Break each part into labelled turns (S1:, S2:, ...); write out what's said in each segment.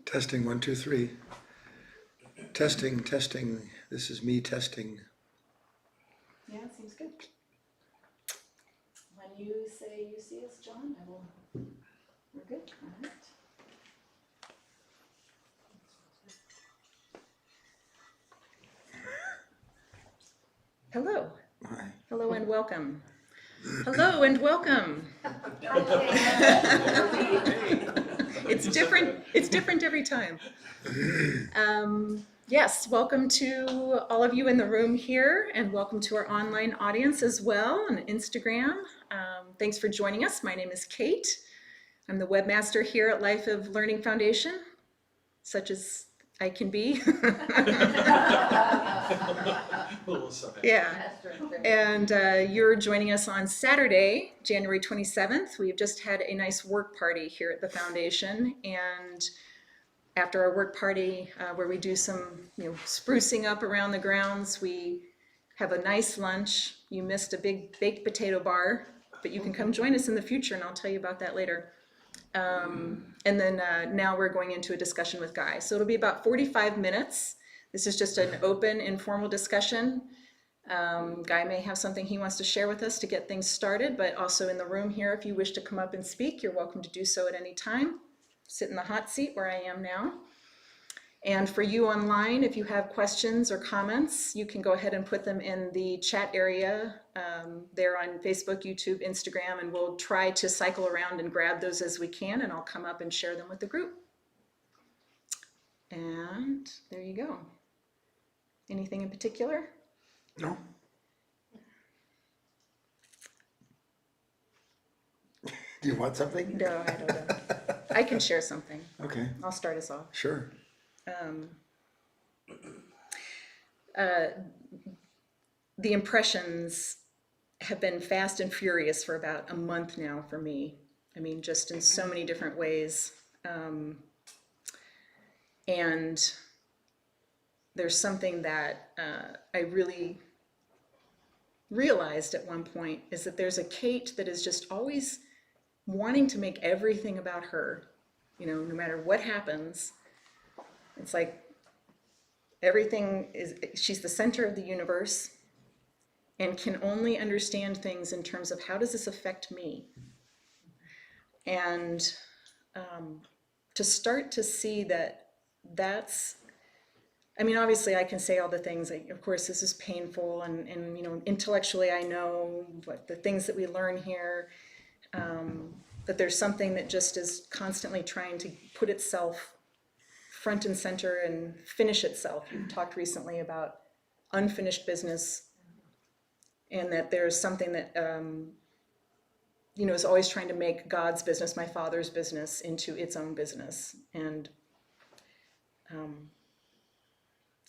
S1: Testing, 1, 2, 3. Testing, testing. This is me testing.
S2: Yeah, it seems good. When you say you see us, John, I will. We're good. All right. Hello.
S1: Hi.
S2: Hello and welcome. Hello and welcome. It's different. It's different every time. Yes, welcome to all of you in the room here, and welcome to our online audience as well on Instagram. Thanks for joining us. My name is Kate. I'm the webmaster here at Life of Learning Foundation, such as I can be. Yeah. And you're joining us on Saturday, January 27th. We've just had a nice work party here at the foundation, and after our work party, where we do some, sprucing up around the grounds, we have a nice lunch. You missed a big baked potato bar, but you can come join us in the future, and I'll tell you about that later. And then now we're going into a discussion with Guy. So it'll be about 45 minutes. This is just an open, informal discussion. Guy may have something he wants to share with us to get things started, but also in the room here, if you wish to come up and speak, you're welcome to do so at any time. Sit in the hot seat where I am now. And for you online, if you have questions or comments, you can go ahead and put them in the chat area there on Facebook, YouTube, Instagram, and we'll try to cycle around and grab those as we can, and I'll come up and share them with the group. And there you go. Anything in particular?
S1: No. Do you want something?
S2: No, I don't know. I can share something.
S1: Okay.
S2: I'll start us off.
S1: Sure.
S2: The impressions have been fast and furious for about a month now for me. I mean, just in so many different ways. And there's something that I really realized at one point is that there's a Kate that is just always wanting to make everything about her, no matter what happens. It's like she's the center of the universe and can only understand things in terms of how does this affect me? And to start to see that's, obviously I can say all the things, of course this is painful and intellectually I know what the things that we learn here, but there's something that just is constantly trying to put itself front and center and finish itself. You talked recently about unfinished business, and that there's something that is always trying to make God's business, my Father's business, into its own business. And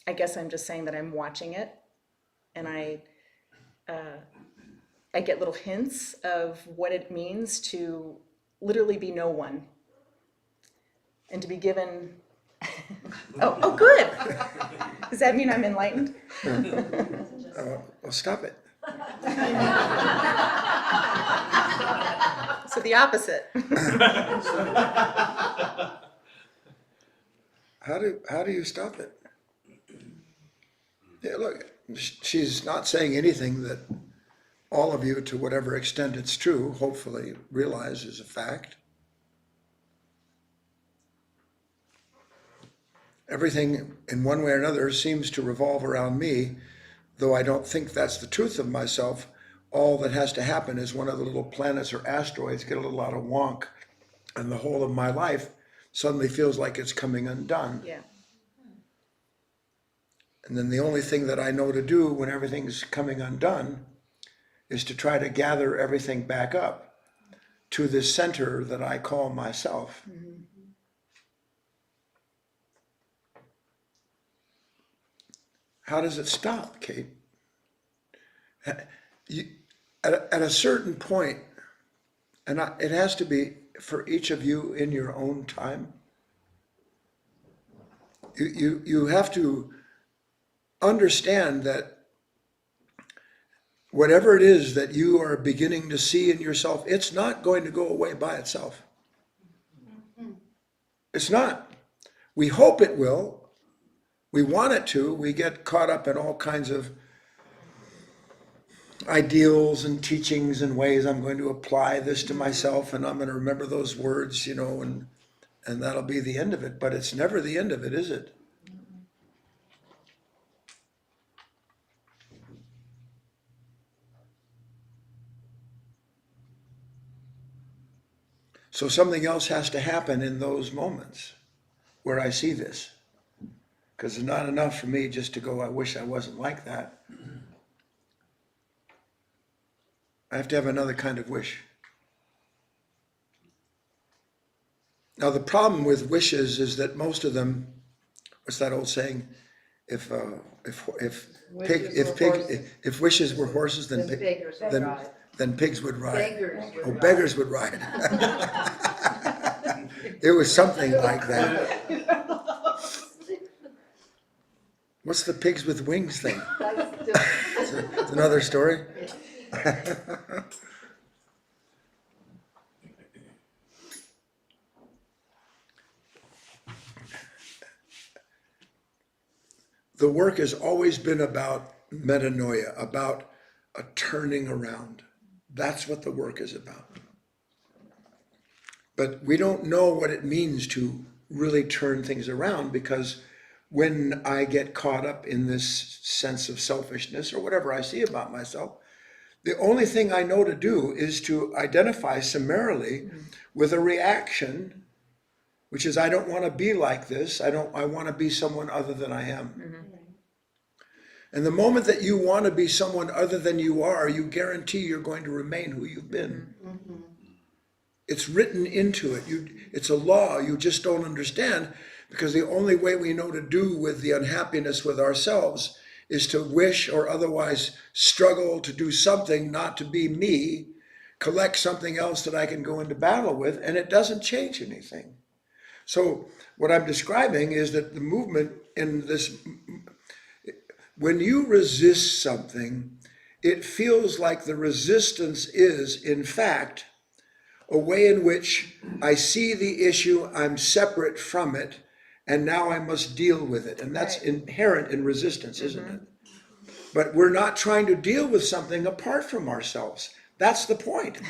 S2: I guess I'm just saying that I'm watching it, and I get little hints of what it means to literally be no one, and to be given. Oh, good. Does that mean I'm enlightened?
S1: Well, stop it.
S2: So the opposite.
S1: How do you stop it? Yeah, look, she's not saying anything that all of you, to whatever extent it's true, hopefully realize is a fact. Everything in one way or another seems to revolve around me, though I don't think that's the truth of myself. All that has to happen is one of the little planets or asteroids get a little out of wonk, and the whole of my life suddenly feels like it's coming undone.
S2: Yeah.
S1: And then the only thing that I know to do when everything's coming undone is to try to gather everything back up to this center that I call myself. Mm-hmm. How does it stop, Kate? At a certain point, and it has to be for each of you in your own time, you have to understand that whatever it is that you are beginning to see in yourself, it's not going to go away by itself. It's not. We hope it will. We want it to. We get caught up in all kinds of ideals and teachings and ways. I'm going to apply this to myself and I'm going to remember those words, and that'll be the end of it. But it's never the end of it, is it? So something else has to happen in those moments where I see this. Because it's not enough for me just to go, I wish I wasn't like that. I have to have another kind of wish. Now the problem with wishes is that most of them, what's that old saying? If wishes were horses, then pigs would ride. Beggars would ride. It was something like that. What's the pigs with wings thing? It's another story. The work has always been about metanoia, about a turning around. That's what the work is about. But we don't know what it means to really turn things around, because when I get caught up in this sense of selfishness or whatever I see about myself, the only thing I know to do is to identify summarily with a reaction, which is I don't want to be like this. I want to be someone other than I am. Mm-hmm. And the moment that you want to be someone other than you are, you guarantee you're going to remain who you've been. Mm-hmm. It's written into it. It's a law you just don't understand, because the only way we know to do with the unhappiness with ourselves is to wish or otherwise struggle to do something not to be me, collect something else that I can go into battle with, and it doesn't change anything. So what I'm describing is that the movement in this, when you resist something, it feels like the resistance is, in fact, a way in which I see the issue, I'm separate from it, and now I must deal with it. And that's inherent in resistance, isn't it? But we're not trying to deal with something apart from ourselves. That's the point.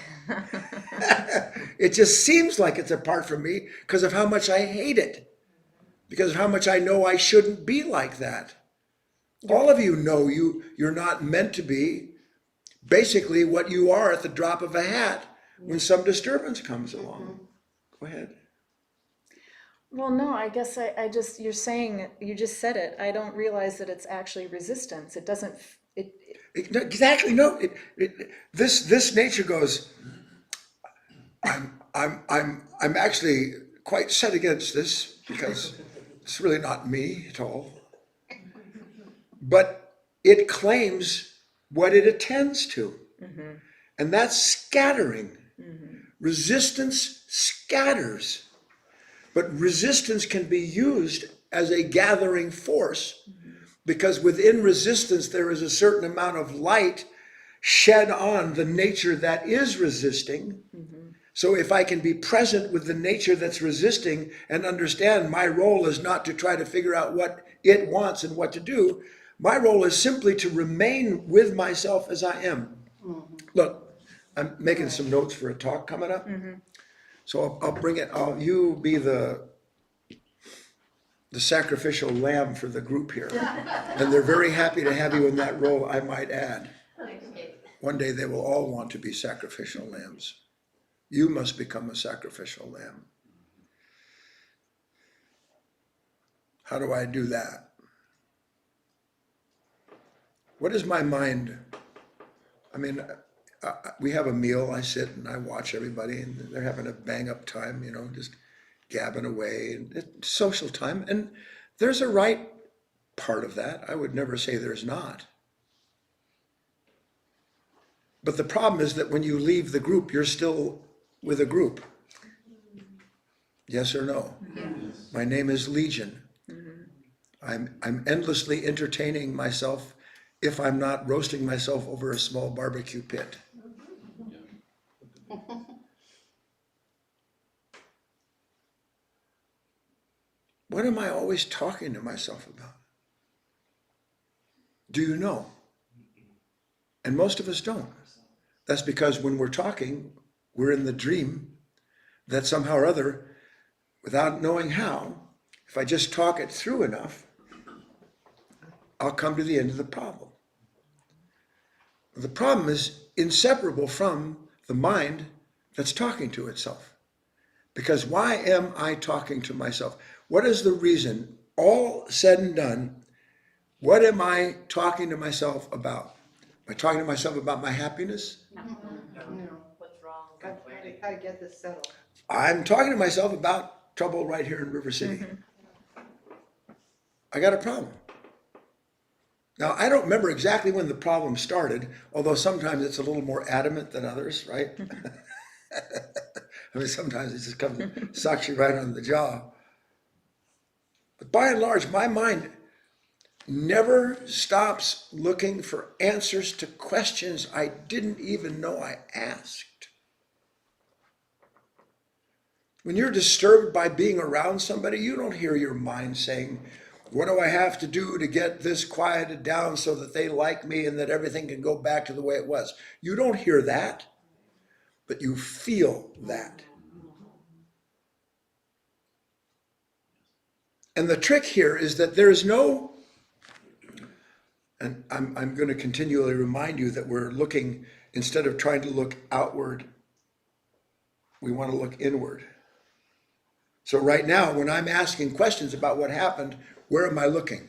S1: It just seems like it's apart from me because of how much I hate it, because of how much I know I shouldn't be like that. All of you know you're not meant to be basically what you are at the drop of a hat when some disturbance comes along. Go ahead.
S2: Well, no, I guess I just, you just said it. I don't realize that it's actually resistance. It doesn't,
S1: Exactly, no. This nature goes, I'm actually quite set against this because it's really not me at all. But it claims what it attends to. Mm-hmm. And that's scattering. Mm-hmm. Resistance scatters. But resistance can be used as a gathering force, because within resistance there is a certain amount of light shed on the nature that is resisting. Mm-hmm. So if I can be present with the nature that's resisting and understand my role is not to try to figure out what it wants and what to do, my role is simply to remain with myself as I am. Mm-hmm. Look, I'm making some notes for a talk coming up. Mm-hmm. So I'll bring it, you be the sacrificial lamb for the group here. And they're very happy to have you in that role, I might add. One day they will all want to be sacrificial lambs. You must become a sacrificial lamb. How do I do that? What is my mind? I mean, we have a meal, I sit and I watch everybody and they're having a bang up time, just gabbing away, and it's social time. And there's a right part of that. I would never say there's not. But the problem is that when you leave the group, you're still with a group. Yes or no? Yes. My name is Legion. Mm-hmm. I'm endlessly entertaining myself if I'm not roasting myself over a small barbecue pit. What am I always talking to myself about? Do you know? And most of us don't. That's because when we're talking, we're in the dream that somehow or other, without knowing how, if I just talk it through enough, I'll come to the end of the problem. The problem is inseparable from the mind that's talking to itself. Because why am I talking to myself? What is the reason? All said and done, what am I talking to myself about? Am I talking to myself about my happiness?
S3: No. What's wrong? How to get this settled?
S1: I'm talking to myself about trouble right here in River City. I got a problem. Now, I don't remember exactly when the problem started, although sometimes it's a little more adamant than others, right? I mean, sometimes it just comes and sucks you right on the jaw. But by and large, my mind never stops looking for answers to questions I didn't even know I asked. When you're disturbed by being around somebody, you don't hear your mind saying, what do I have to do to get this quieted down so that they like me and that everything can go back to the way it was? You don't hear that, but you feel that. And the trick here is that there is no, and I'm going to continually remind you that we're looking, instead of trying to look outward, we want to look inward. So right now, when I'm asking questions about what happened, where am I looking?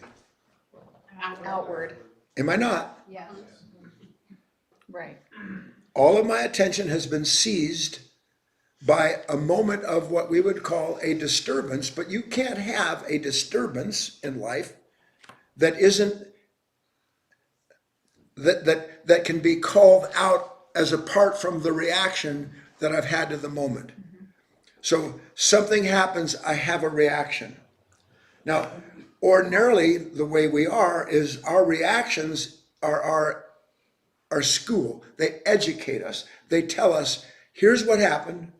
S2: Outward.
S1: Am I not?
S3: Yeah.
S2: Right.
S1: All of my attention has been seized by a moment of what we would call a disturbance, but you can't have a disturbance in life that isn't, that can be called out as apart from the reaction that I've had to the moment. So something happens, I have a reaction. Now, ordinarily, the way we are is our reactions are our school. They educate us. They tell us, here's what happened.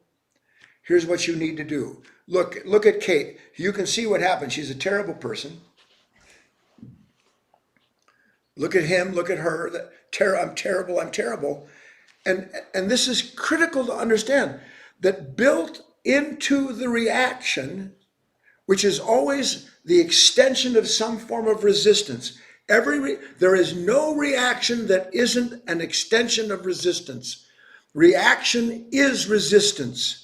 S1: Here's what you need to do. Look at Kate. You can see what happened. She's a terrible person. Look at him. Look at her. I'm terrible. I'm terrible. And this is critical to understand, that built into the reaction, which is always the extension of some form of resistance. There is no reaction that isn't an extension of resistance. Reaction is resistance.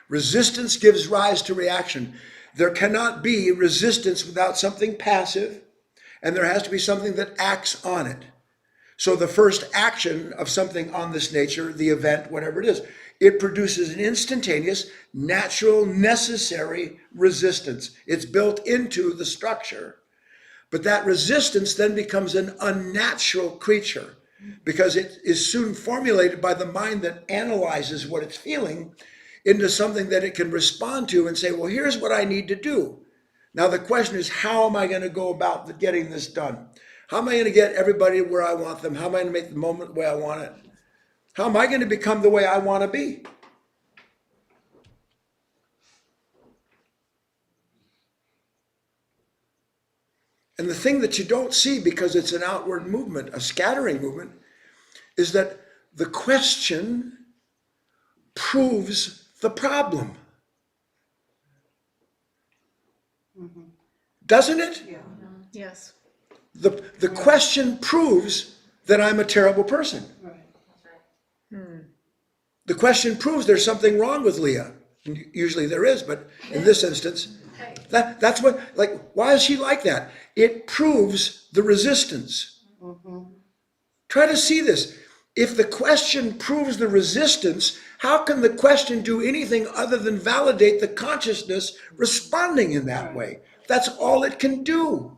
S1: Resistance gives rise to reaction. There cannot be resistance without something passive, and there has to be something that acts on it. So the first action of something on this nature, the event, whatever it is, it produces an instantaneous, natural, necessary resistance. It's built into the structure. But that resistance then becomes an unnatural creature because it is soon formulated by the mind that analyzes what it's feeling into something that it can respond to and say, well, here's what I need to do. Now the question is, how am I going to go about getting this done? How am I going to get everybody where I want them? How am I going to make the moment the way I want it? How am I going to become the way I want to be? And the thing that you don't see, because it's an outward movement, a scattering movement, is that the question proves the problem. Doesn't it?
S3: Yeah.
S2: Yes.
S1: The question proves that I'm a terrible person.
S3: Right.
S1: The question proves there's something wrong with Leah. And usually there is, but in this instance, that's what, like, why is she like that? It proves the resistance. Try to see this. If the question proves the resistance, how can the question do anything other than validate the consciousness responding in that way? That's all it can do.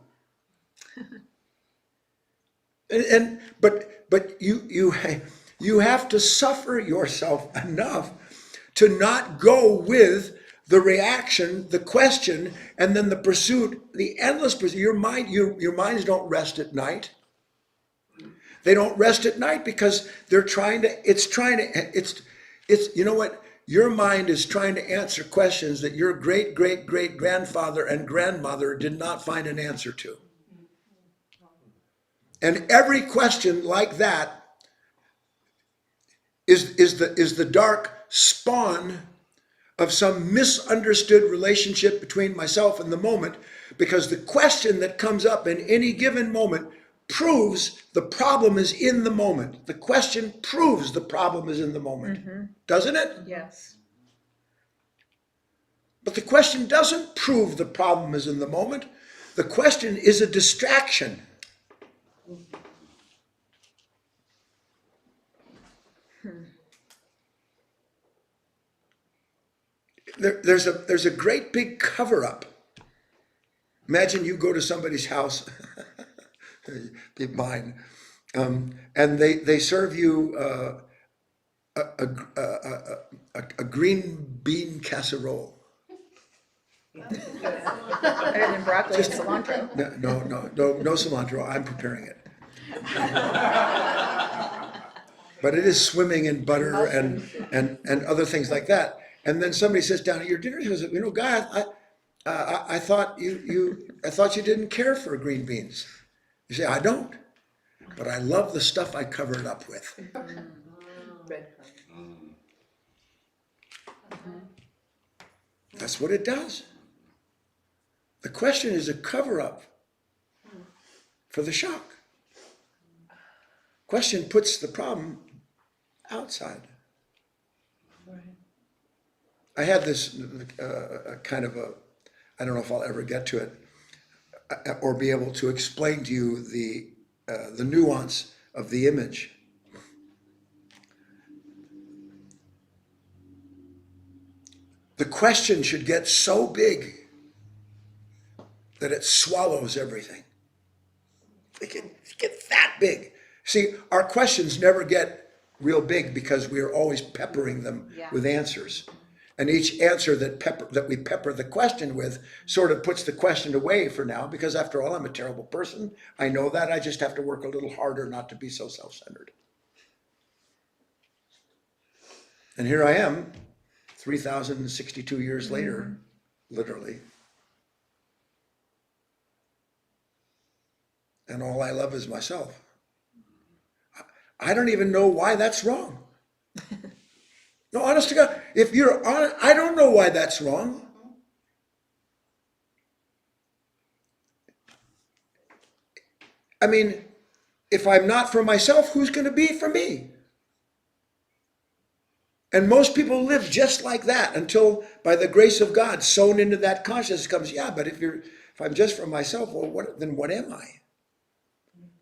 S1: But you have to suffer yourself enough to not go with the reaction, the question, and then the pursuit, the endless pursuit. Your minds don't rest at night. They don't rest at night because it's you know what? your mind is trying to answer questions that your great-great-great-grandfather and grandmother did not find an answer to. And every question like that is the dark spawn of some misunderstood relationship between myself and the moment, because the question that comes up in any given moment proves the problem is in the moment. The question proves the problem is in the moment, doesn't it?
S2: Yes.
S1: But the question doesn't prove the problem is in the moment. The question is a distraction. There's a great big cover-up. Imagine you go to somebody's house, be mine, and they serve you a green bean casserole.
S2: Better than broccoli and cilantro.
S1: No cilantro. I'm preparing it. But it is swimming in butter and other things like that. And then somebody sits down at your dinner and says, Guy, I thought you didn't care for green beans. You say, I don't, but I love the stuff I cover it up with. That's what it does. The question is a cover-up for the shock. Question puts the problem outside. I had this kind of I don't know if I'll ever get to it or be able to explain to you the nuance of the image. The question should get so big that it swallows everything. It can get that big. See, our questions never get real big because we are always peppering them with answers. And each answer that we pepper the question with sort of puts the question away for now, because after all, I'm a terrible person. I know that. I just have to work a little harder not to be so self-centered. And here I am, 3,062 years later, literally. And all I love is myself. I don't even know why that's wrong. No, honest to God, if you're honest, I don't know why that's wrong. I mean, if I'm not for myself, who's going to be for me? And most people live just like that until, by the grace of God, sewn into that consciousness comes, yeah, but if I'm just for myself, well, then what am I?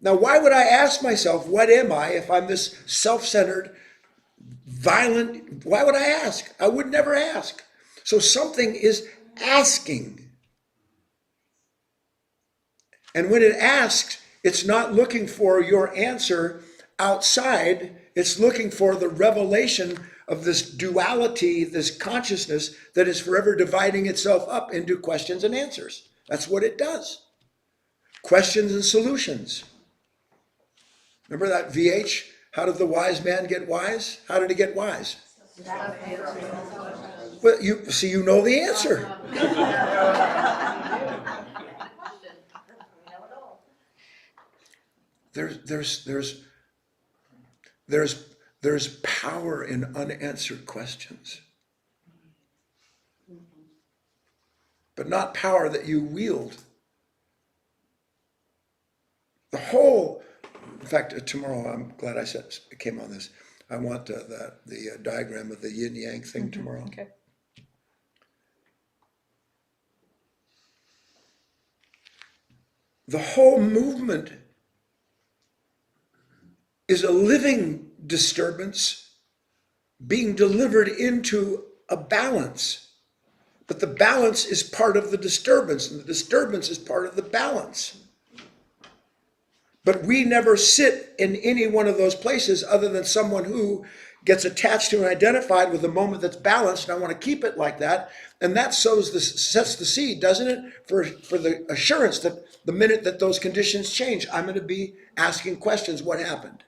S1: Now, why would I ask myself, what am I, if I'm this self-centered, violent? Why would I ask? I would never ask. So something is asking. And when it asks, it's not looking for your answer outside. It's looking for the revelation of this duality, this consciousness that is forever dividing itself up into questions and answers. That's what it does. Questions and solutions. Remember that VH? How did the wise man get wise? How did he get wise? Well, you know the answer. There's power in unanswered questions, but not power that you wield. The whole. In fact, tomorrow, I'm glad I came on this. I want the diagram of the yin-yang thing tomorrow.
S2: Okay.
S1: The whole movement is a living disturbance being delivered into a balance. But the balance is part of the disturbance, and the disturbance is part of the balance. But we never sit in any one of those places other than someone who gets attached to and identified with a moment that's balanced, and I want to keep it like that. And that sets the seed, doesn't it, for the assurance that the minute that those conditions change, I'm going to be asking questions, what happened?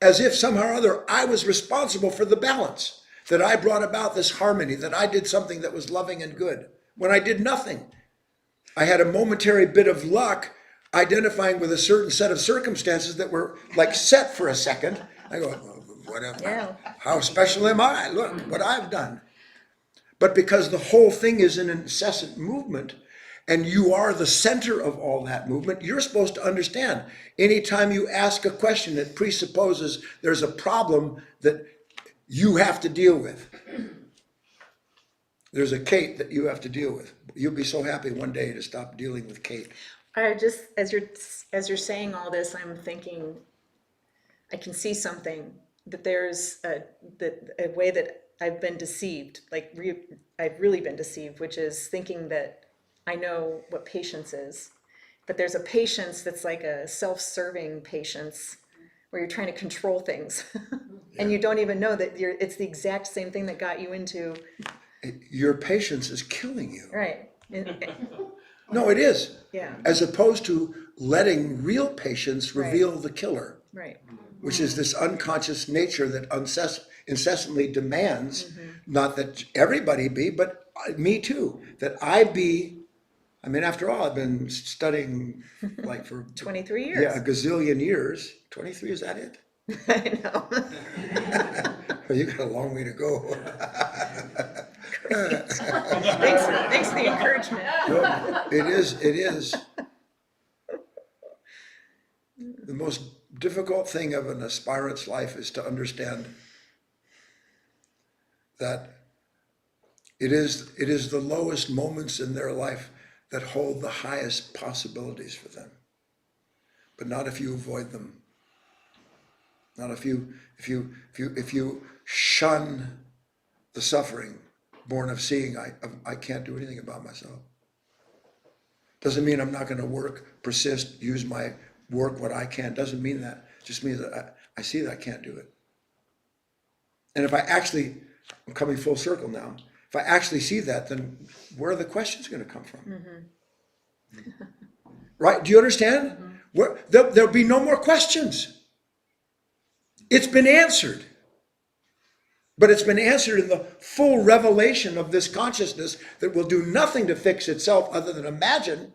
S1: As if somehow or other I was responsible for the balance, that I brought about this harmony, that I did something that was loving and good, when I did nothing. I had a momentary bit of luck identifying with a certain set of circumstances that were like set for a second. I go, whatever.
S2: Yeah.
S1: How special am I? Look what I've done. But because the whole thing is an incessant movement, and you are the center of all that movement, you're supposed to understand. Anytime you ask a question that presupposes there's a problem that you have to deal with, there's a Kate that you have to deal with. You'll be so happy one day to stop dealing with Kate.
S2: I just, as you're saying all this, I'm thinking, I can see something, that there's a way that I've been deceived, I've really been deceived, which is thinking that I know what patience is. But there's a patience that's like a self-serving patience, where you're trying to control things. And you don't even know that it's the exact same thing that got you into.
S1: Your patience is killing you.
S2: Right.
S1: No, it is.
S2: Yeah.
S1: As opposed to letting real patience reveal
S2: Right.
S1: the killer,
S2: Right.
S1: which is this unconscious nature that incessantly demands, not that everybody be, but me too, that I be. I mean, after all, I've been studying like for
S2: 23 years.
S1: yeah, a gazillion years. 23, is that it?
S2: I know.
S1: Well, you got a long way to go.
S2: Thanks for the encouragement.
S1: No, it is. The most difficult thing of an aspirant's life is to understand that it is the lowest moments in their life that hold the highest possibilities for them. But not if you avoid them. Not if you shun the suffering born of seeing I can't do anything about myself. Doesn't mean I'm not going to work, persist, use my work what I can. Doesn't mean that. Just means that I see that I can't do it. And if I actually, I'm coming full circle now, if I actually see that, then where are the questions going to come from? Mm-hmm. Right? Do you understand? Mm-hmm. There'll be no more questions. It's been answered. But it's been answered in the full revelation of this consciousness that will do nothing to fix itself other than imagine.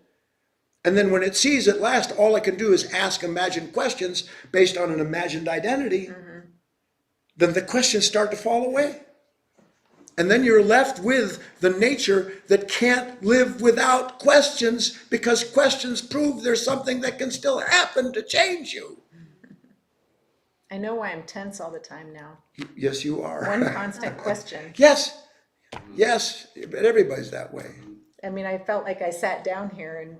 S1: And then when it sees at last, all it can do is ask imagined questions based on an imagined identity, then the questions start to fall away. And then you're left with the nature that can't live without questions, because questions prove there's something that can still happen to change you.
S2: I know why I'm tense all the time now.
S1: Yes, you are.
S2: One constant question.
S1: Yes, but everybody's that way.
S2: I mean, I felt like I sat down here, and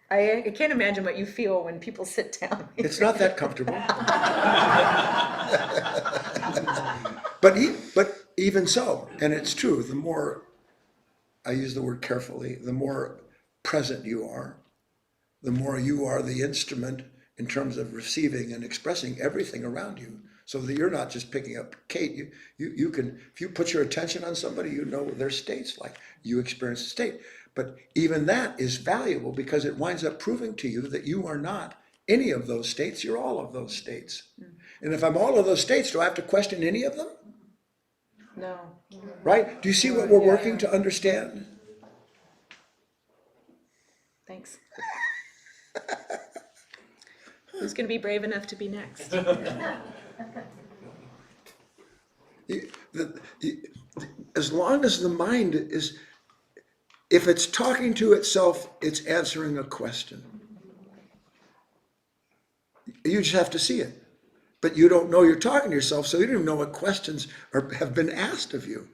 S2: I can't imagine what you feel when people sit down here.
S1: It's not that comfortable. But even so, and it's true, the more, I use the word carefully, the more present you are the instrument in terms of receiving and expressing everything around you. So that you're not just picking up Kate, you can, if you put your attention on somebody, you know their state's like, you experience the state. But even that is valuable, because it winds up proving to you that you are not any of those states, you're all of those states. And if I'm all of those states, do I have to question any of them?
S2: No.
S1: Right? Do you see what we're working to understand?
S2: Thanks. Who's going to be brave enough to be next?
S1: As long as the mind is, if it's talking to itself, it's answering a question. You just have to see it. But you don't know you're talking to yourself, so you don't even know what questions have been asked of you.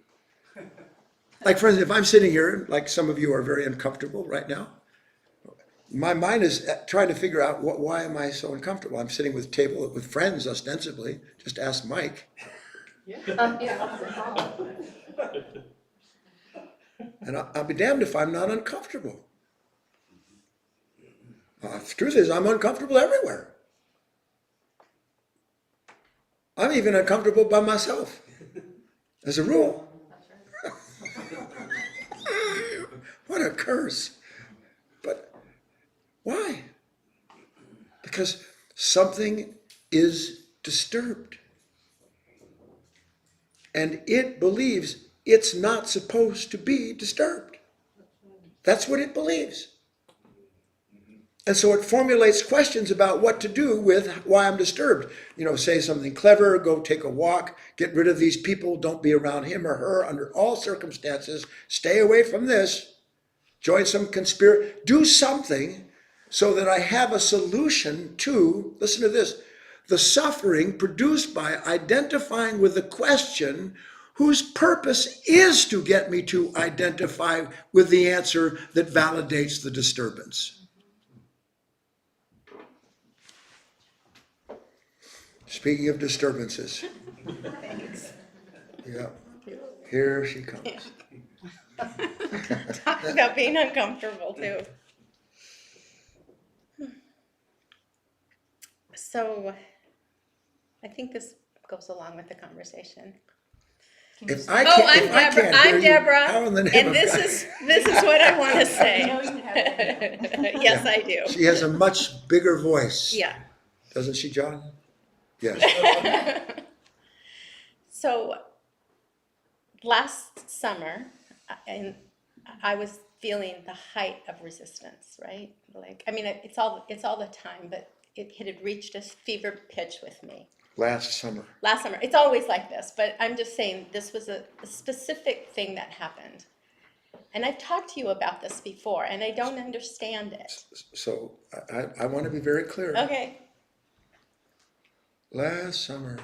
S1: Like, for instance, if I'm sitting here, like some of you are very uncomfortable right now, my mind is trying to figure out why am I so uncomfortable? I'm sitting with table with friends, ostensibly. Just ask Mike. And I'll be damned if I'm not uncomfortable. The truth is, I'm uncomfortable everywhere. I'm even uncomfortable by myself, as a rule. What a curse. But why? Because something is disturbed. and it believes it's not supposed to be disturbed. That's what it believes. And so it formulates questions about what to do with why I'm disturbed. You know, say something clever, go take a walk, get rid of these people, don't be around him or her under all circumstances, stay away from this, join some conspiracy, do something so that I have a solution to, listen to this, the suffering produced by identifying with the question whose purpose is to get me to identify with the answer that validates the disturbance. Speaking of disturbances.
S4: Thanks.
S1: Yeah. Here she comes.
S4: Talk about being uncomfortable too. So I think this goes along with the conversation.
S1: If I
S4: Oh,
S1: can't, if I can't hear
S4: I'm
S1: you,
S4: Deborah,
S1: how in the name
S4: and
S1: of
S4: this
S1: God?
S4: is what I want to
S3: I
S4: say.
S3: know you have it.
S4: Yes,
S1: Yeah.
S4: I do.
S1: She has a much bigger voice.
S4: Yeah.
S1: Doesn't she, John? Yes.
S4: So last summer, and I was feeling the height of resistance, right? Like, I mean, it's all the time, but it had reached a fever pitch with me.
S1: Last summer.
S4: Last summer. It's always like this, but I'm just saying this was a specific thing that happened. And I've talked to you about this before, and I don't understand it.
S1: So I want to be very clear.
S4: Okay.
S1: Last summer,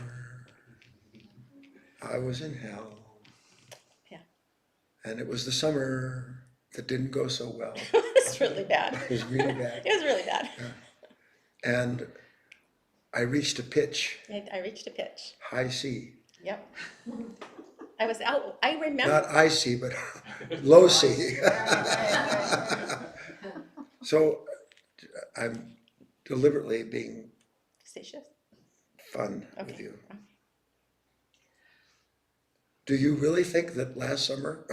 S1: I was in hell.
S4: Yeah.
S1: And it was the summer that didn't go so well.
S4: It's really bad.
S1: It was really bad.
S4: It was really bad.
S1: And I reached a pitch,
S4: I reached a pitch.
S1: high C.
S4: Yep. I was out. I remember.
S1: Not icy, but low C. So I'm deliberately being
S4: Facetious.
S1: fun with
S4: Okay.
S1: you. Do you really think that last summer?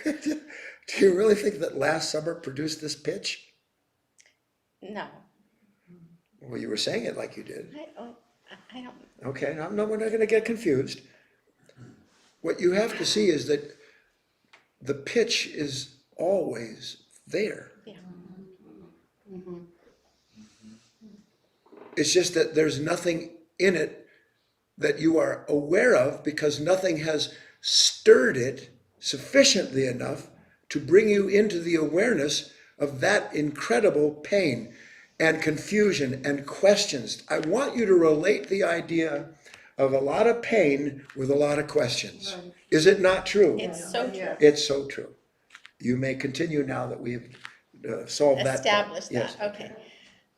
S1: Do you really think that last summer produced this pitch?
S4: No.
S1: Well, you were saying it like you did.
S4: I don't.
S1: Okay, no, we're not going to get confused. What you have to see is that the pitch is always there.
S4: Yeah.
S1: It's just that there's nothing in it that you are aware of because nothing has stirred it sufficiently enough to bring you into the awareness of that incredible pain and confusion and questions. I want you to relate the idea of a lot of pain with a lot of questions.
S3: Right.
S1: Is it not true?
S4: It's so true.
S3: Yeah.
S1: It's so true. You may continue now that we've solved that.
S4: Established
S1: Yes.
S4: that. Okay.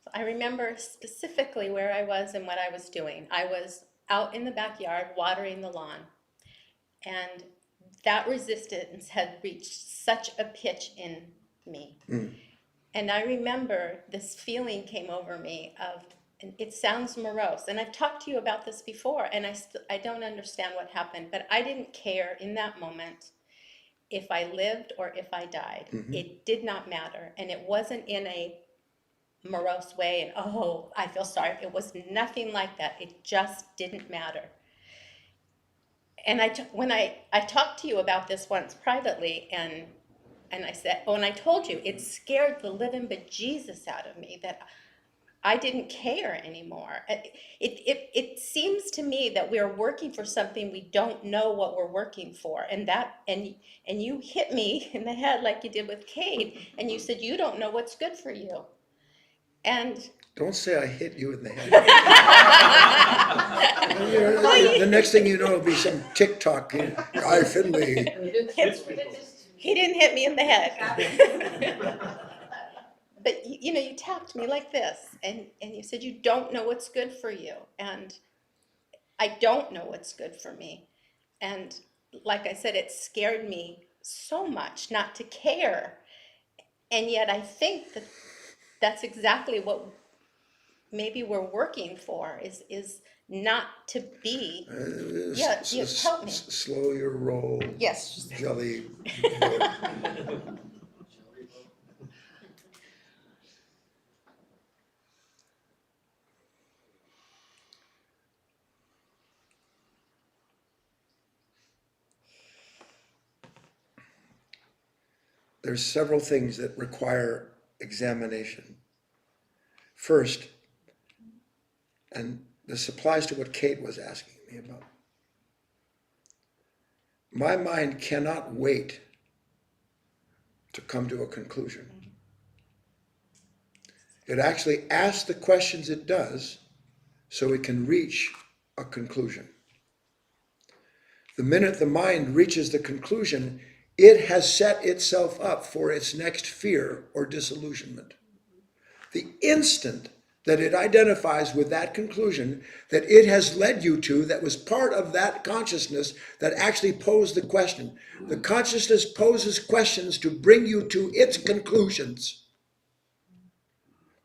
S4: So I remember specifically where I was and what I was doing. I was out in the backyard watering the lawn, and that resistance had reached such a pitch in me. And I remember this feeling came over me of, and it sounds morose, and I've talked to you about this before, and I don't understand what happened, but I didn't care in that moment if I lived or if I died. It did not matter, and it wasn't in a morose way and, oh, I feel sorry. It was nothing like that. It just didn't matter. And when I talked to you about this once privately, and I said, oh, and I told you, it scared the living bejesus out of me that I didn't care anymore. It seems to me that we're working for something we don't know what we're working for, and you hit me in the head like you did with Cade, and you said you don't know what's good for you, and
S1: Don't say I hit you in the head. The next thing you know, it'll be some TikTok. Guy Finley.
S4: he didn't hit me in the head. But you tapped me like this, and you said you don't know what's good for you, and I don't know what's good for me. And like I said, it scared me so much not to care. And yet I think that that's exactly what maybe we're working for, is not to be. Yeah, help me.
S1: Slow your roll.
S4: Yes.
S1: Jelly. there's several things that require examination. First, and this applies to what Kate was asking me about, my mind cannot wait to come to a conclusion. It actually asks the questions it does so it can reach a conclusion. The minute the mind reaches the conclusion, it has set itself up for its next fear or disillusionment. The instant that it identifies with that conclusion that it has led you to, that was part of that consciousness that actually posed the question. The consciousness poses questions to bring you to its conclusions.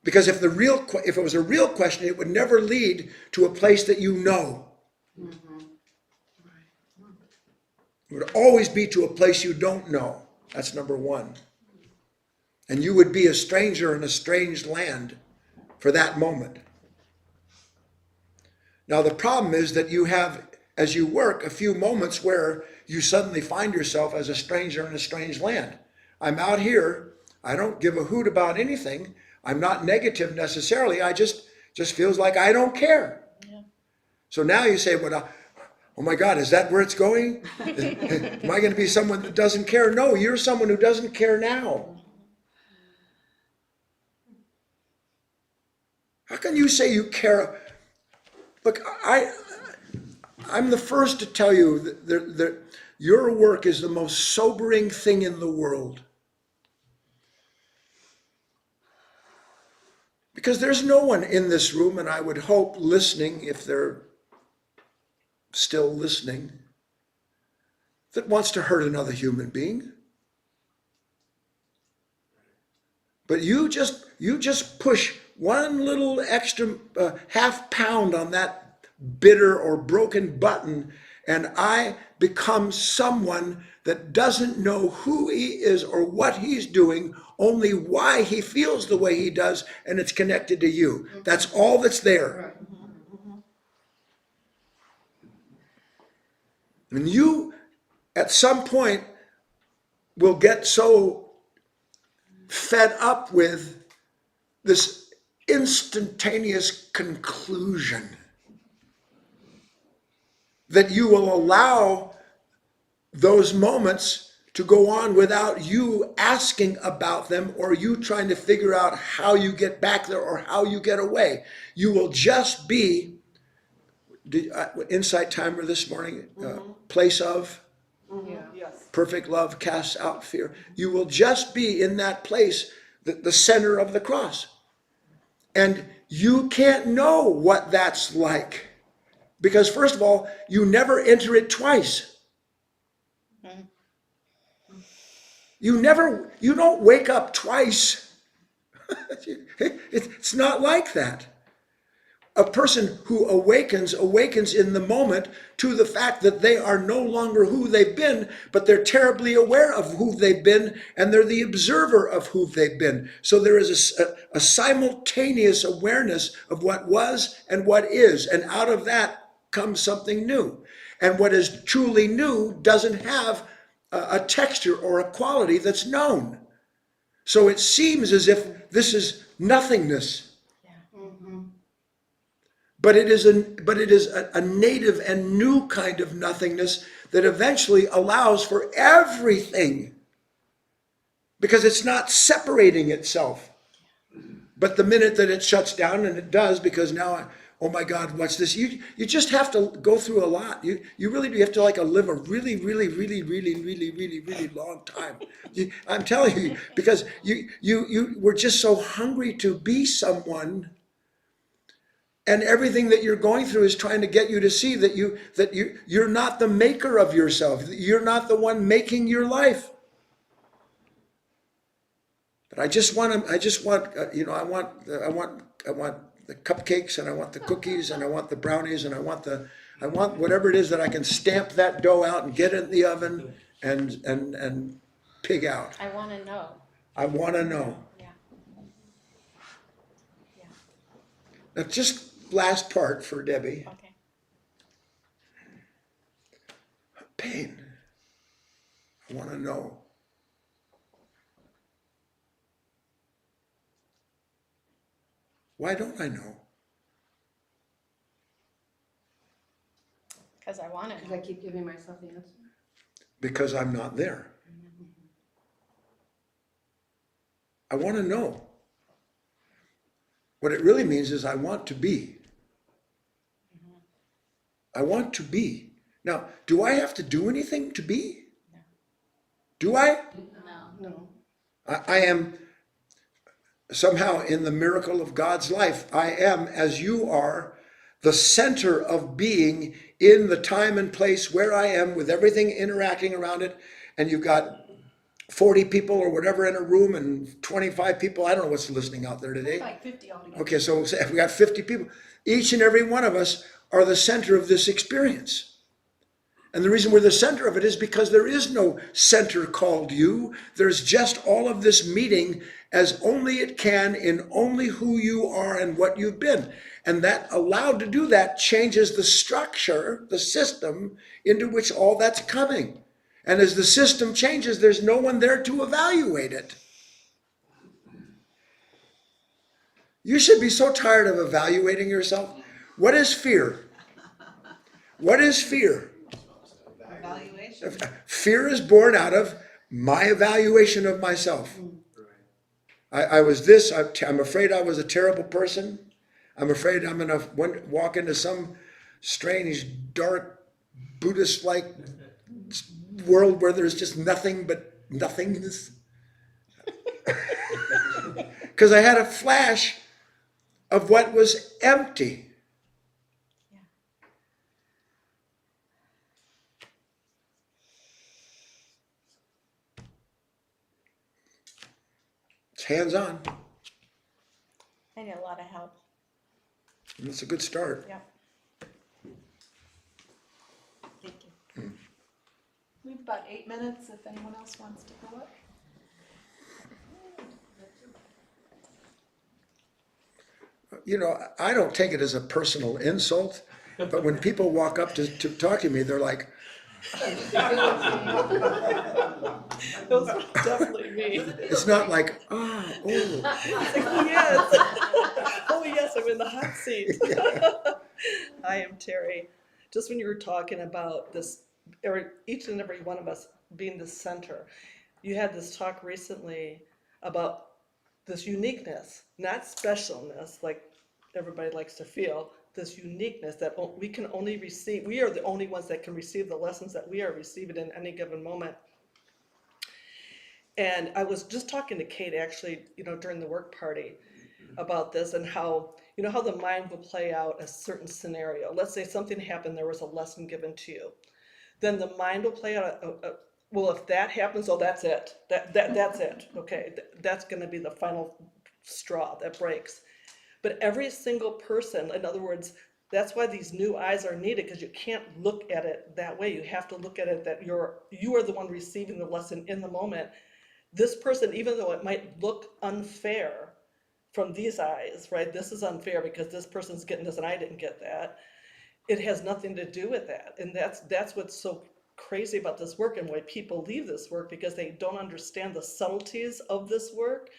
S1: Because if it was a real question, it would never lead to a place that you know. It would always be to a place you don't know. That's number one. And you would be a stranger in a strange land for that moment. Now the problem is that you have, as you work, a few moments where you suddenly find yourself as a stranger in a strange land. I'm out here, I don't give a hoot about anything. I'm not negative necessarily. I just feels like I don't care. Yeah. So now you say, well, oh my God, is that where it's going? Am I going to be someone that doesn't care? No, you're someone who doesn't care now. How can you say you care? Look, I'm the first to tell you that your work is the most sobering thing in the world. Because there's no one in this room, and I would hope listening, if they're still listening, that wants to hurt another human being. But you just push one little extra half pound on that bitter or broken button, and I become someone that doesn't know who he is or what he's doing, only why he feels the way he does, and it's connected to you. That's all that's there. And you, at some point, will get so fed up with this instantaneous conclusion that you will allow those moments to go on without you asking about them or you trying to figure out how you get back there or how you get away. You will just be, insight timer this morning, place of perfect love casts out fear. You will just be in that place, the center of the cross. And you can't know what that's like. Because first of all, you never enter it twice. You don't wake up twice. It's not like that. A person who awakens in the moment to the fact that they are no longer who they've been, but they're terribly aware of who they've been, and they're the observer of who they've been. So there is a simultaneous awareness of what was and what is, and out of that comes something new. And what is truly new doesn't have a texture or a quality that's known. So it seems as if this is nothingness. But it is a native and new kind of nothingness that eventually allows for everything, because it's not separating itself. But the minute that it shuts down, and it does, because now, oh my God, what's this? You just have to go through a lot. You really do have to live a really, really, really, really, really, really, really long time. I'm telling you, because you were just so hungry to be someone. And everything that you're going through is trying to get you to see that you're not the maker of yourself. You're not the one making your life. But I want the cupcakes, and I want the cookies, and I want the brownies, and I want whatever it is that I can stamp that dough out and get it in the oven and pig out.
S4: I want to know.
S1: I want to know.
S4: Yeah. Yeah.
S1: Now, just last part for Debbie.
S4: Okay.
S1: Pain. I want to know. Why don't I know?
S4: Because I want to
S3: Because
S4: know.
S3: I keep giving myself the answer.
S1: Because I'm not there. I want to know. What it really means is I want to be. I want to be. Now, do I have to do anything to be? Do I?
S3: No.
S1: I am somehow in the miracle of God's life. I am, as you are, the center of being in the time and place where I am with everything interacting around it. And you've got 40 people or whatever in a room and 25 people. I don't know what's listening out there today.
S3: Like 50 altogether.
S1: Okay, so if we got 50 people, each and every one of us are the center of this experience. And the reason we're the center of it is because there is no center called you. There's just all of this meeting as only it can in only who you are and what you've been. And that allowed to do that changes the structure, the system into which all that's coming. And as the system changes, there's no one there to evaluate it. You should be so tired of evaluating yourself. What is fear? What is fear?
S3: Evaluation.
S1: Fear is born out of my evaluation of myself. I was this, I'm afraid I was a terrible person. I'm afraid I'm going to walk into some strange, dark, Buddhist-like world where there's just nothing but nothingness. Because I had a flash of what was empty. It's hands-on.
S4: I need a lot of help.
S1: And it's a good start.
S4: Yeah. Thank you.
S5: We have about 8 minutes if anyone else wants to go up.
S1: You know, I don't take it as a personal insult, but when people walk up to talk to me, they're like,
S5: Those were definitely me.
S1: it's not like, oh.
S5: Yes. Oh, yes, I'm in the hot seat. I am Terry. Just when you were talking about this, each and every one of us being the center, you had this talk recently about this uniqueness, not specialness like everybody likes to feel, this uniqueness that we can only receive. We are the only ones that can receive the lessons that we are receiving in any given moment. And I was just talking to Kate actually, during the work party about this and how, how the mind will play out a certain scenario. Let's say something happened, there was a lesson given to you. Then the mind will play out well, if that happens, oh, that's it. That's it. Okay, that's going to be the final straw that breaks. But every single person, in other words, that's why these new eyes are needed, because you can't look at it that way. You have to look at it that you are the one receiving the lesson in the moment. This person, even though it might look unfair from these eyes, right? This is unfair because this person's getting this and I didn't get that. It has nothing to do with that. And that's what's so crazy about this work and why people leave this work, because they don't understand the subtleties of this work,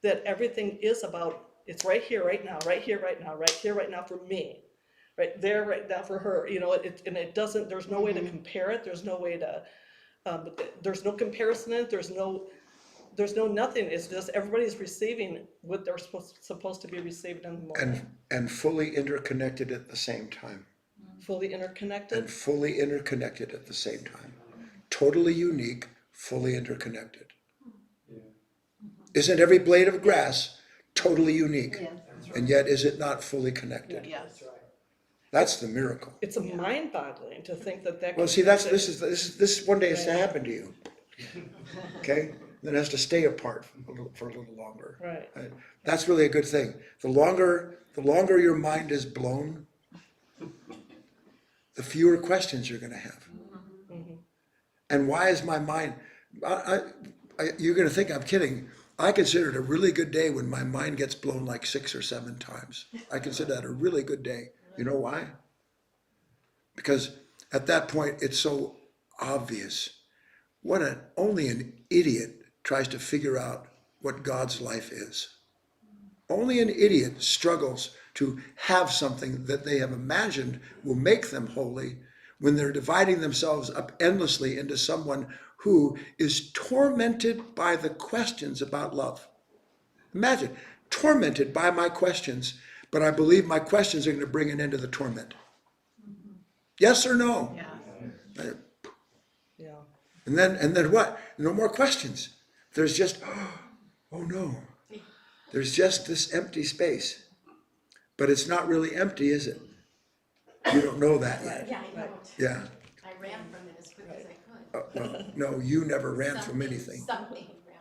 S5: that everything is about, it's right here, right now, right here, right now, right here, right now for me, right there, right now for her, and it doesn't, there's no way to compare it. There's no way to, there's no comparison in it. There's no nothing. It's just everybody's receiving what they're supposed to be receiving in the moment.
S1: And fully interconnected at the same time.
S5: Fully interconnected.
S1: And fully interconnected at the same time. Totally unique, fully interconnected. Isn't every blade of grass totally unique?
S3: Yeah.
S1: And yet is it not fully connected?
S3: Yes.
S1: That's the miracle.
S5: It's a mind-boggling to think that.
S1: Well, see, this is one day has to happen to you. Okay? Then it has to stay apart for a little longer.
S5: Right.
S1: That's really a good thing. The longer your mind is blown, the fewer questions you're going to have.
S5: Mm-hmm.
S1: And why is my mind? You're going to think I'm kidding. I consider it a really good day when my mind gets blown like 6 or 7 times. I consider that a really good day. You know why? Because at that point it's so obvious. Only an idiot tries to figure out what God's life is. Only an idiot struggles to have something that they have imagined will make them holy when they're dividing themselves up endlessly into someone who is tormented by the questions about love. Imagine, tormented by my questions, but I believe my questions are going to bring an end to the torment. Yes or no?
S3: Yeah.
S5: Yeah.
S1: And then what? No more questions. There's just, oh no. There's just this empty space. But it's not really empty, is it? You don't know that yet.
S3: Yeah, I know.
S1: Yeah.
S3: I ran from it as quick as I could.
S1: No, you never ran from anything.
S3: Something ran.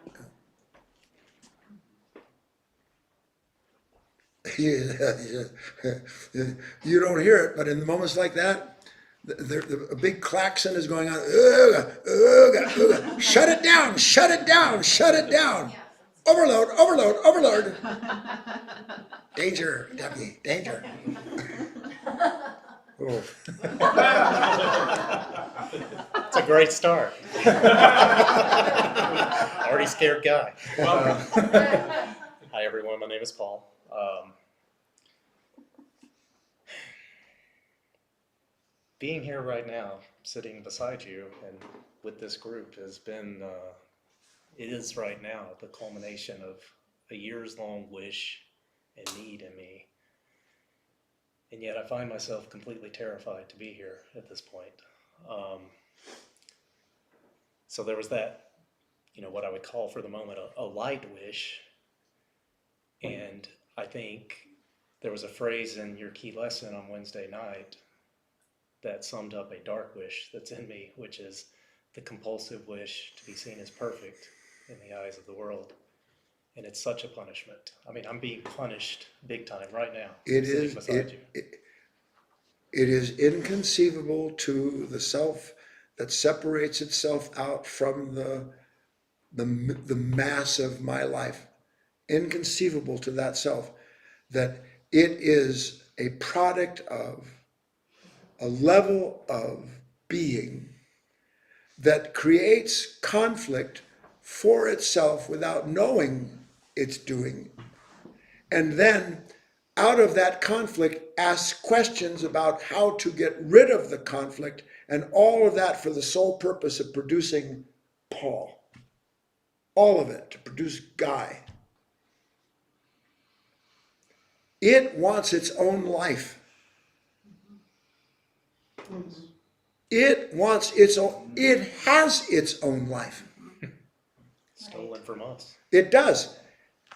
S1: You don't hear it, but in moments like that, a big klaxon is going on. Ugh, ugh, ugh. Shut it down, shut it down, shut it down. Overload, overload, overload. Danger, Debbie, danger. Oh.
S6: It's a great start. Already scared Guy. Hi everyone, my name is Paul. Being here right now, sitting beside you and with this group has been, it is right now the culmination of a years long wish and need in me. And yet I find myself completely terrified to be here at this point. So there was that, what I would call for the moment a light wish. And I think there was a phrase in your key lesson on Wednesday night that summed up a dark wish that's in me, which is the compulsive wish to be seen as perfect in the eyes of the world. And it's such a punishment. I mean, I'm being punished big time right now.
S1: It
S6: sitting
S1: is,
S6: beside you.
S1: it is inconceivable to the self that separates itself out from the mass of my life. Inconceivable to that self that it is a product of a level of being that creates conflict for itself without knowing it's doing, and then out of that conflict asks questions about how to get rid of the conflict, and all of that for the sole purpose of producing Paul. All of it to produce Guy. It wants its own life. It wants its own, it has its own life.
S6: Stolen from us.
S1: It does.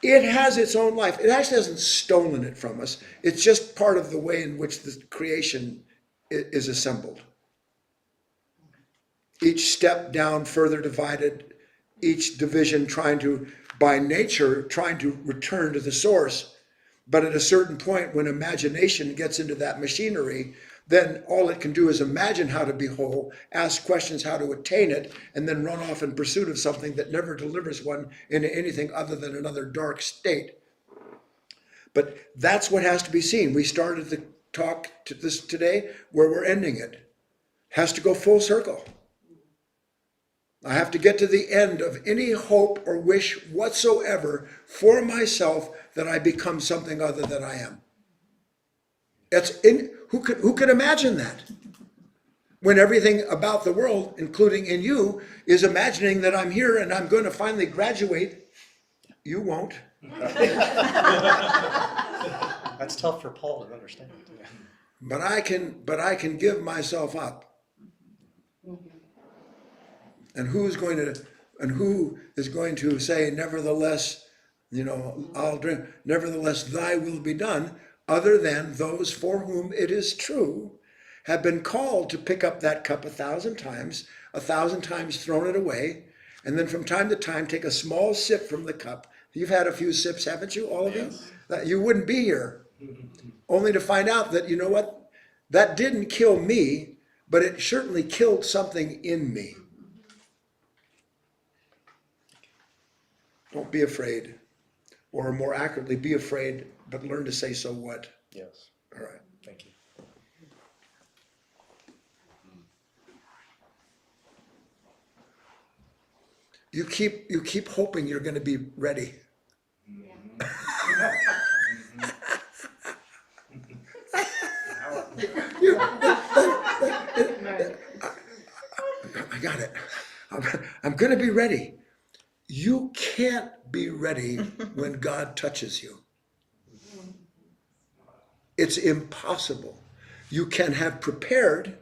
S1: It has its own life. It actually hasn't stolen it from us. It's just part of the way in which the creation is assembled. Each step down further divided, each division trying to, by nature, trying to return to the source. But at a certain point, when imagination gets into that machinery, then all it can do is imagine how to be whole, ask questions how to attain it, and then run off in pursuit of something that never delivers one into anything other than another dark state. But that's what has to be seen. We started the talk to this today where we're ending it. Has to go full circle. I have to get to the end of any hope or wish whatsoever for myself that I become something other than I am. Who could imagine that? When everything about the world, including in you, is imagining that I'm here and I'm going to finally graduate. You won't.
S6: That's tough for Paul to understand.
S1: But I can give myself up. And who is going to say, nevertheless, I'll drink, nevertheless, thy will be done, other than those for whom it is true, have been called to pick up that cup 1,000 times, 1,000 times thrown it away, and then from time to time take a small sip from the cup. You've had a few sips, haven't you, all of you? That you wouldn't be here. Only to find out that, you know what, that didn't kill me, but it certainly killed something in me. Don't be afraid. Or more accurately, be afraid, but learn to say, so what?
S6: Yes.
S1: All right.
S6: Thank you.
S1: You keep hoping you're going to be ready.
S3: Yeah.
S1: got it. I'm going to be ready. You can't be ready when God touches you. It's impossible. You can have prepared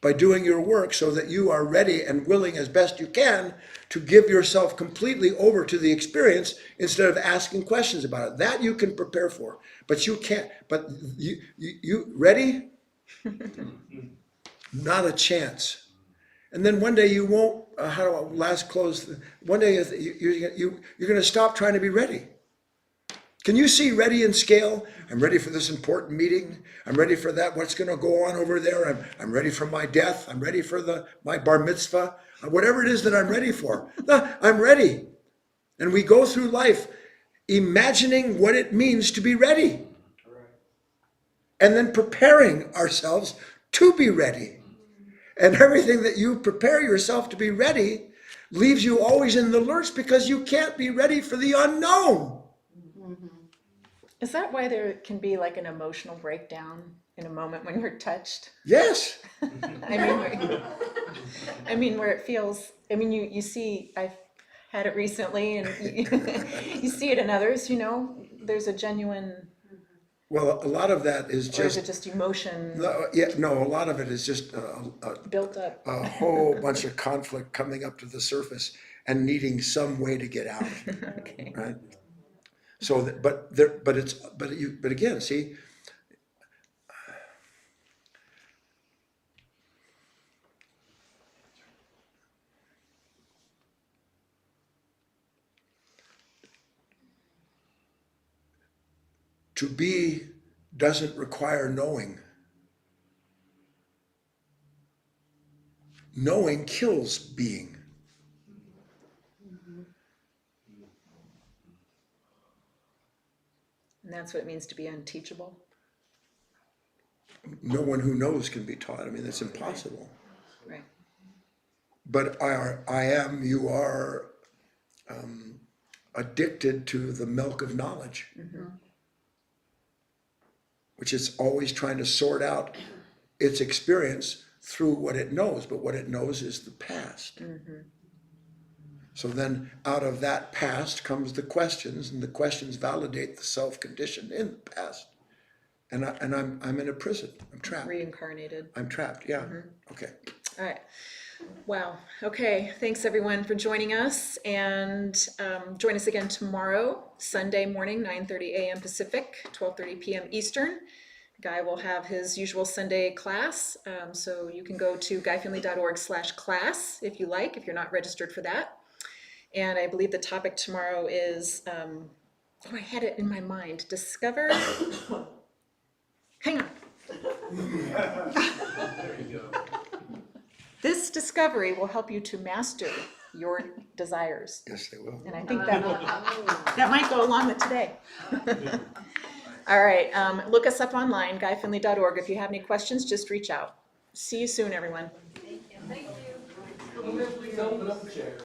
S1: by doing your work so that you are ready and willing as best you can to give yourself completely over to the experience instead of asking questions about it. That you can prepare for, but you can't. But you ready? Not a chance. And then one day you won't. How do I last close? One day you're going to stop trying to be ready. Can you see ready in scale? I'm ready for this important meeting. I'm ready for that. What's going to go on over there? I'm ready for my death. I'm ready for my bar mitzvah. Whatever it is that I'm ready for. I'm ready. And we go through life imagining what it means to be ready. And then preparing ourselves to be ready. And everything that you prepare yourself to be ready leaves you always in the lurch because you can't be ready for the unknown.
S2: Is that why there can be like an emotional breakdown in a moment when you're touched?
S1: Yes.
S2: I mean, where it feels, you see, I've had it recently and you see it in others, there's a genuine,
S1: Well, a lot of that is
S2: or is
S1: just,
S2: it just emotion
S1: a lot of it is just
S2: built up?
S1: a whole bunch of conflict coming up to the surface and needing some way to get out,
S2: Okay.
S1: right? So, but again, see, to be doesn't require knowing. Knowing kills being.
S2: And that's what it means to be unteachable.
S1: No one who knows can be taught. I mean, it's impossible.
S2: Right.
S1: But you are addicted to the milk of knowledge, which is always trying to sort out its experience through what it knows. But what it knows is the past. So then out of that past comes the questions, and the questions validate the self-condition in the past. And I'm in a prison. I'm trapped.
S2: Reincarnated.
S1: I'm trapped. Yeah. Okay.
S2: All right. Wow. Okay. Thanks everyone for joining us, and join us again tomorrow, Sunday morning, 9:30 a.m. Pacific, 12:30 p.m. Eastern. Guy will have his usual Sunday class, so you can go to guyfinley.org/class if you like, if you're not registered for that. And I believe the topic tomorrow is, I had it in my mind, discover, hang on. This discovery will help you to master your desires.
S1: Yes, they will.
S2: And I think that might go along with today. All right, look us up online, guyfinley.org. If you have any questions, just reach out. See you soon, everyone.
S3: Thank you.